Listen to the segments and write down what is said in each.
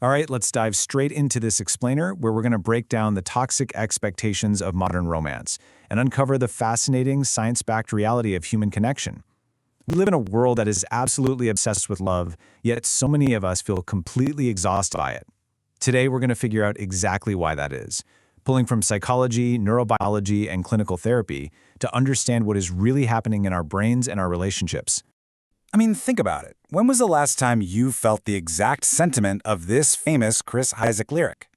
All right, let's dive straight into this explainer where we're going to break down the toxic expectations of modern romance and uncover the fascinating science-backed reality of human connection. We live in a world that is absolutely obsessed with love, yet so many of us feel completely exhausted by it. Today, we're going to figure out exactly why that is, pulling from psychology, neurobiology, and clinical therapy to understand what is really happening in our brains and our relationships. I mean, think about it. When was the last time you felt the exact sentiment of this famous Chris Isaak lyric?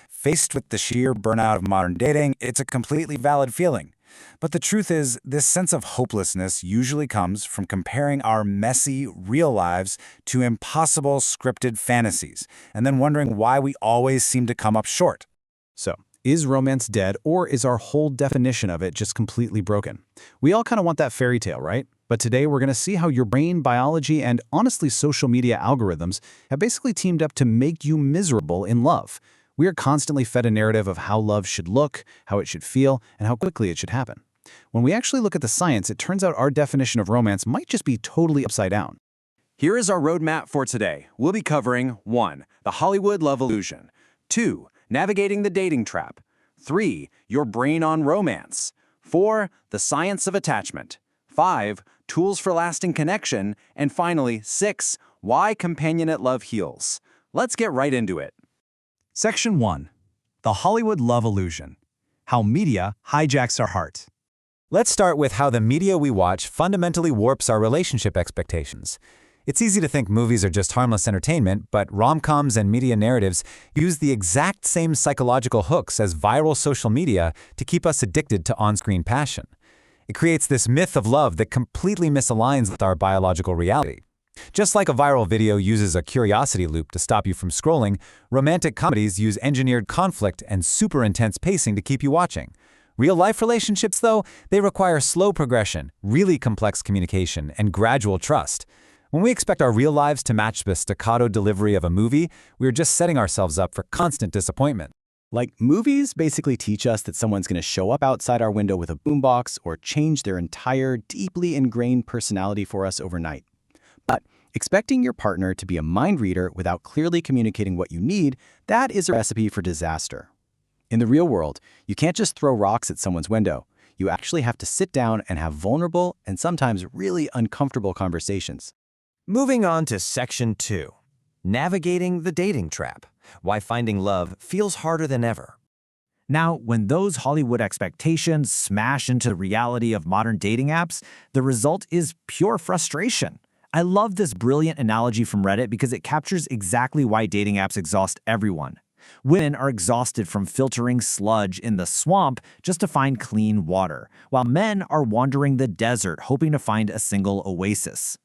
Faced with the sheer burnout of modern dating, it's a completely valid feeling. But the truth is, this sense of hopelessness usually comes from comparing our messy, real lives to impossible scripted fantasies, and then wondering why we always seem to come up short. So, is romance dead, or is our whole definition of it just completely broken? We all kind of want that fairy tale, right? But today we're going to see how your brain, biology, and honestly social media algorithms have basically teamed up to make you miserable in love. We are constantly fed a narrative of how love should look, how it should feel, and how quickly it should happen. When we actually look at the science, it turns out our definition of romance might just be totally upside down. Here is our roadmap for today. We'll be covering 1. The Hollywood love illusion. 2. Navigating the dating trap. 3. Your brain on romance. 4. The science of attachment. 5. Tools for lasting connection. And finally, 6. Why companionate love heals. Let's get right into it. Section 1. The Hollywood love illusion. How media hijacks our heart. Let's start with how the media we watch fundamentally warps our relationship expectations. It's easy to think movies are just harmless entertainment, but rom-coms and media narratives use the exact same psychological hooks as viral social media to keep us addicted to on-screen passion. It creates this myth of love that completely misaligns with our biological reality. Just like a viral video uses a curiosity loop to stop you from scrolling, romantic comedies use engineered conflict and super intense pacing to keep you watching. Real-life relationships, though, they require slow progression, really complex communication, and gradual trust. When we expect our real lives to match the staccato delivery of a movie, we're just setting ourselves up for constant disappointment. Like, movies basically teach us that someone's going to show up outside our window with a boombox or change their entire, deeply ingrained personality for us overnight. But expecting your partner to be a mind reader without clearly communicating what you need, that is a recipe for disaster. In the real world, you can't just throw rocks at someone's window. You actually have to sit down and have vulnerable and sometimes really uncomfortable conversations. Moving on to Section 2. Navigating the dating trap. Why finding love feels harder than ever. Now, when those Hollywood expectations smash into the reality of modern dating apps, the result is pure frustration. I love this brilliant analogy from Reddit because it captures exactly why dating apps exhaust everyone. Women are exhausted from filtering sludge in the swamp just to find clean water, while men are wandering the desert hoping to find a single oasis.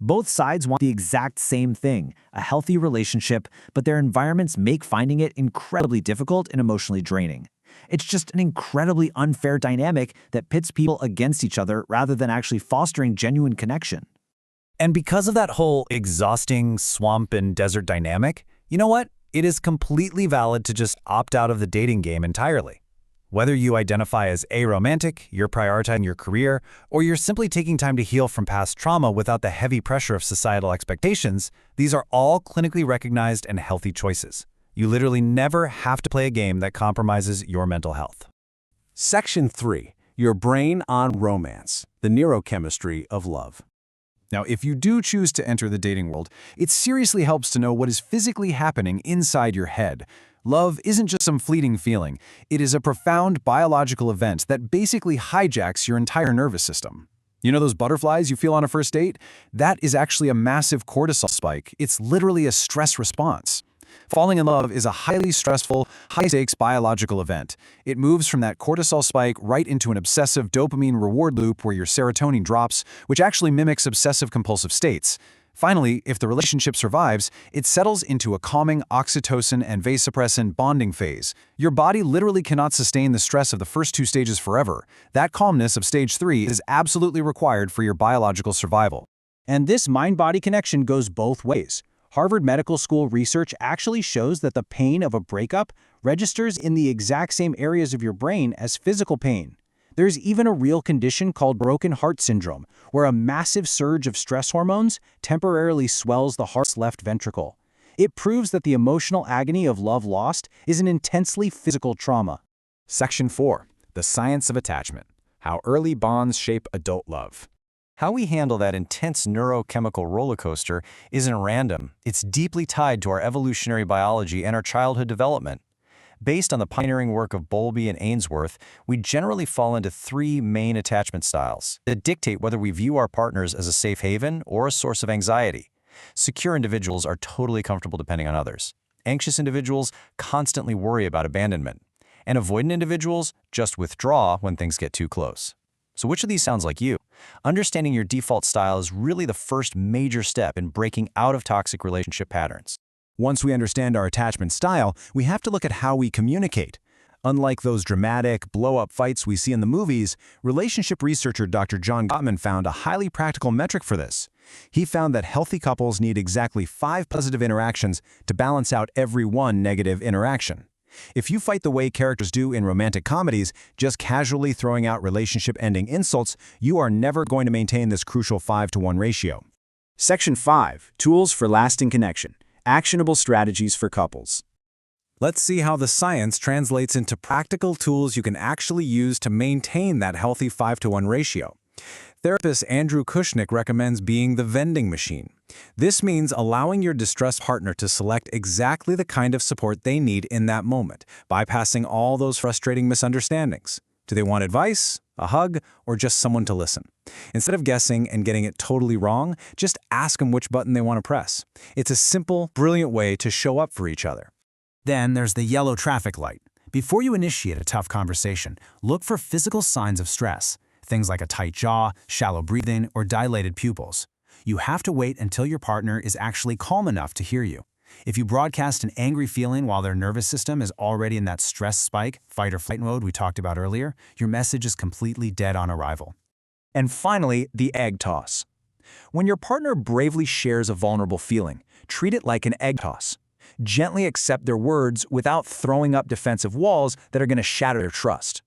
Both sides want the exact same thing, a healthy relationship, but their environments make finding it incredibly difficult and emotionally draining. It's just an incredibly unfair dynamic that pits people against each other rather than actually fostering genuine connection. And because of that whole exhausting swamp and desert dynamic, you know what? It is completely valid to just opt out of the dating game entirely. Whether you identify as aromantic, you're prioritizing your career, or you're simply taking time to heal from past trauma without the heavy pressure of societal expectations, these are all clinically recognized and healthy choices. You literally never have to play a game that compromises your mental health. Section 3. Your brain on romance. The neurochemistry of love. Now, if you do choose to enter the dating world, it seriously helps to know what is physically happening inside your head. Love isn't just some fleeting feeling. It is a profound biological event that basically hijacks your entire nervous system. You know those butterflies you feel on a first date? That is actually a massive cortisol spike. It's literally a stress response. Falling in love is a highly stressful, high-stakes biological event. It moves from that cortisol spike right into an obsessive dopamine reward loop where your serotonin drops, which actually mimics obsessive-compulsive states. Finally, if the relationship survives, it settles into a calming oxytocin and vasopressin bonding phase. Your body literally cannot sustain the stress of the first 2 stages forever. That calmness of stage 3 is absolutely required for your biological survival. And this mind-body connection goes both ways. Harvard Medical School research actually shows that the pain of a breakup registers in the exact same areas of your brain as physical pain. There's even a real condition called broken heart syndrome, where a massive surge of stress hormones temporarily swells the heart's left ventricle. It proves that the emotional agony of love lost is an intensely physical trauma. Section 4. The Science of Attachment. How Early Bonds Shape Adult Love. How we handle that intense neurochemical roller coaster isn't random. It's deeply tied to our evolutionary biology and our childhood development. Based on the pioneering work of Bowlby and Ainsworth, we generally fall into three main attachment styles that dictate whether we view our partners as a safe haven or a source of anxiety. Secure individuals are totally comfortable depending on others. Anxious individuals constantly worry about abandonment. And avoidant individuals just withdraw when things get too close. So which of these sounds like you? Understanding your default style is really the first major step in breaking out of toxic relationship patterns. Once we understand our attachment style, we have to look at how we communicate. Unlike those dramatic, blow-up fights we see in the movies, relationship researcher Dr. John Gottman found a highly practical metric for this. He found that healthy couples need exactly 5 positive interactions to balance out every one negative interaction. If you fight the way characters do in romantic comedies, just casually throwing out relationship-ending insults, you are never going to maintain this crucial 5-to-1 ratio. Section 5. Tools for Lasting Connection. Actionable strategies for couples. Let's see how the science translates into practical tools you can actually use to maintain that healthy 5-to-1 ratio. Therapist Andrew Kushnick recommends being the vending machine. This means allowing your distressed partner to select exactly the kind of support they need in that moment, bypassing all those frustrating misunderstandings. Do they want advice, a hug, or just someone to listen? Instead of guessing and getting it totally wrong, just ask them which button they want to press. It's a simple, brilliant way to show up for each other. Then there's the yellow traffic light. Before you initiate a tough conversation, look for physical signs of stress. Things like a tight jaw, shallow breathing, or dilated pupils. You have to wait until your partner is actually calm enough to hear you. If you broadcast an angry feeling while their nervous system is already in that stress spike, fight or flight mode we talked about earlier, your message is completely dead on arrival. And finally, the egg toss. When your partner bravely shares a vulnerable feeling, treat it like an egg toss. Gently accept their words without throwing up defensive walls that are going to shatter their trust.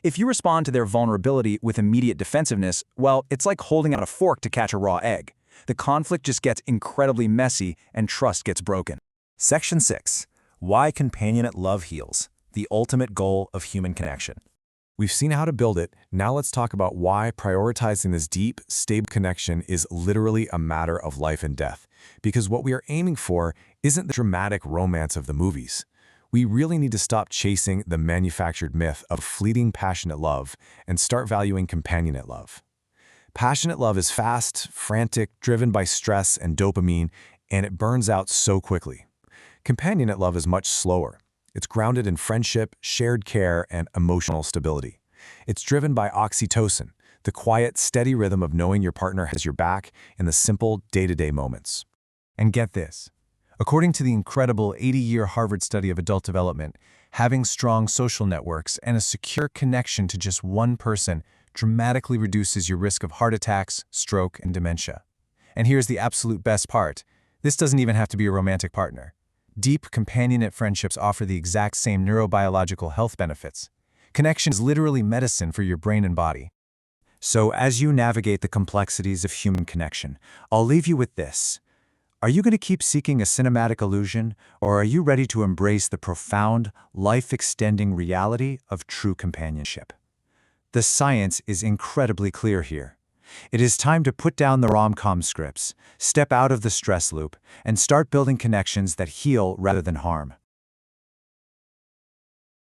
If you respond to their vulnerability with immediate defensiveness, well, it's like holding out a fork to catch a raw egg. The conflict just gets incredibly messy and trust gets broken. Section 6. Why Companionate Love Heals, the ultimate goal of human connection. We've seen how to build it. Now let's talk about why prioritizing this deep, stable connection is literally a matter of life and death. Because what we are aiming for isn't the dramatic romance of the movies. We really need to stop chasing the manufactured myth of fleeting passionate love and start valuing companionate love. Passionate love is fast, frantic, driven by stress and dopamine, and it burns out so quickly. Companionate love is much slower. It's grounded in friendship, shared care, and emotional stability. It's driven by oxytocin, the quiet, steady rhythm of knowing your partner has your back in the simple, day-to-day moments. And get this. According to the incredible 80-year Harvard study of adult development, having strong social networks and a secure connection to just one person dramatically reduces your risk of heart attacks, stroke, and dementia. And here's the absolute best part. This doesn't even have to be a romantic partner. Deep, companionate friendships offer the exact same neurobiological health benefits. Connection is literally medicine for your brain and body. So as you navigate the complexities of human connection, I'll leave you with this. Are you going to keep seeking a cinematic illusion, or are you ready to embrace the profound, life-extending reality of true companionship? The science is incredibly clear here. It is time to put down the rom-com scripts, step out of the stress loop, and start building connections that heal rather than harm.